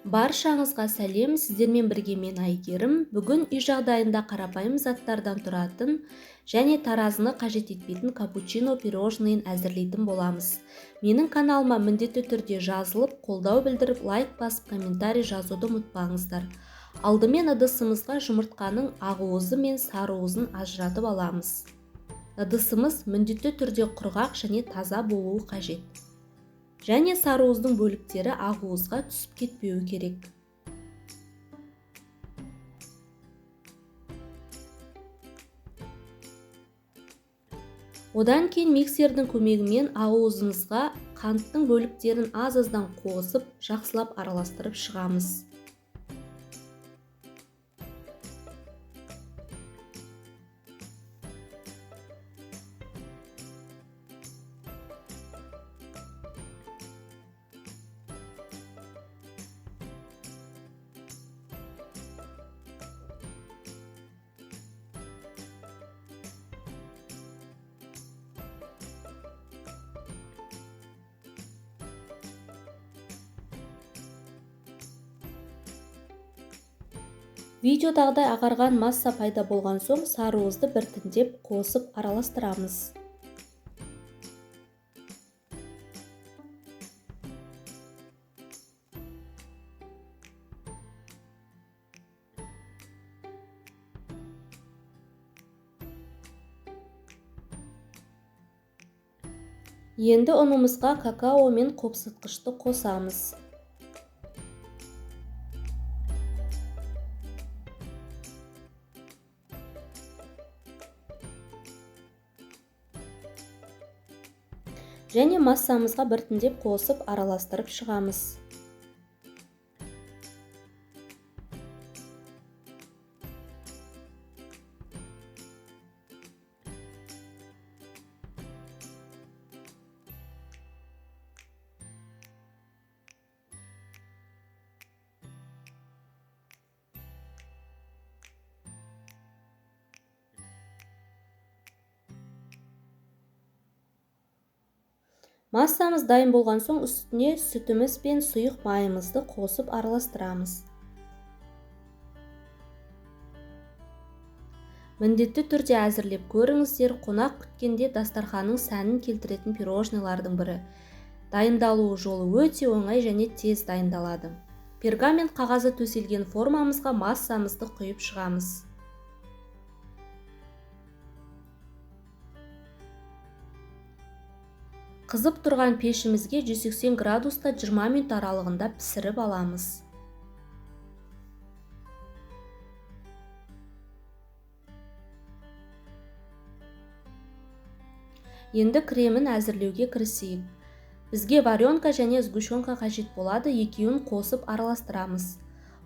Баршаңызға сәлем, сіздермен бірге мен Айгерім. Бүгін үй жағдайында қарапайым заттардан тұратын және таразыны қажет етпейтін капучино пирожныйын әзірлейтін боламыз. Менің каналыма міндетті түрде жазылып, қолдау білдіріп, лайк басып, комментарий жазуды ұмытпаңыздар. Алдымен ыдысымызға жұмыртқаның ақуызы мен сарыуызын ажыратып аламыз. Ыдысымыз міндетті түрде құрғақ және таза болуы қажет. Және сарыуыздың бөліктері ақуызға түсіп кетпеуі керек. Одан кейін миксердің көмегімен ақуызымызға қанттың бөліктерін аз-аздан қосып, жақсылап араластырып шығамыз. Видеодағыдай ағарған масса пайда болған соң, сарыуызды біртіндеп қосып араластырамыз. Енді ұнымызға какао мен қопсытқышты қосамыз. Және массамызға біртіндеп қосып араластырып шығамыз. Массамыз дайын болған соң, үстіне сүтіміз бен сұйық майымызды қосып араластырамыз. Міндетті түрде әзірлеп көріңіздер, қонақ күткенде дастарханның сәнін келтіретін пирожныйлардың бірі. Дайындалу жолы өте оңай және тез дайындалады. Пергамент қағазы төселген формамызға массамызды құйып шығамыз. Қызып тұрған пешімізге 180 градуста 20 минут аралығында пісіріп аламыз. Енді кремін әзірлеуге кірісейік. Бізге варенка және сгущенка қажет болады, екеуін қосып араластырамыз.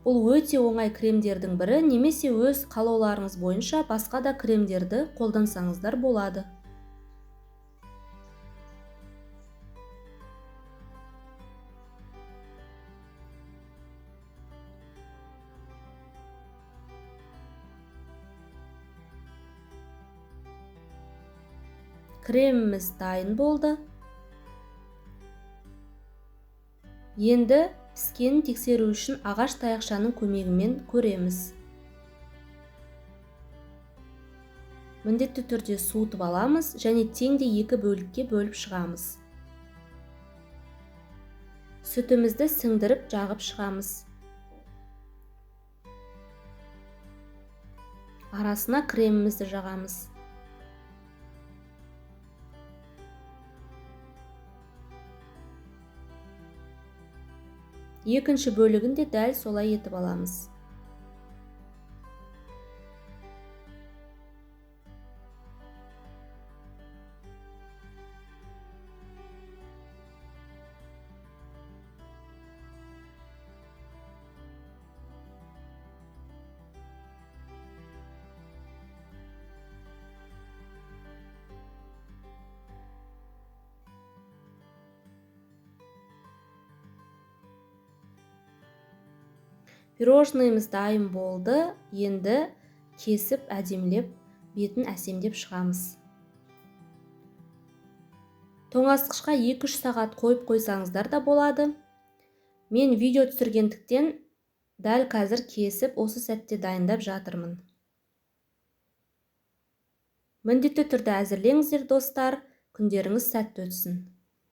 Бұл өте оңай кремдердің бірі, немесе өз қалауларыңыз бойынша басқа да кремдерді қолдансаңыздар болады. Креміміз дайын болды. Енді піскенін тексеру үшін ағаш таяқшаның көмегімен көреміз. Міндетті түрде суытып аламыз және теңде 2 бөлікке бөліп шығамыз. Сүтімізді сіңдіріп жағып шығамыз. Арасына кремімізді жағамыз. Екінші бөлігін де дәл солай етіп аламыз. Пирожныйымыз дайын болды. Енді кесіп әдемілеп, бетін әсемдеп шығамыз. Тоңазытқышқа 2-3 сағат қойып қойсаңыздар да болады. Мен видео түсіргендіктен дәл қазір кесіп осы сәтте дайындап жатырмын. Міндетті түрде әзірлеңіздер достар, күндеріңіз сәтті өтсін.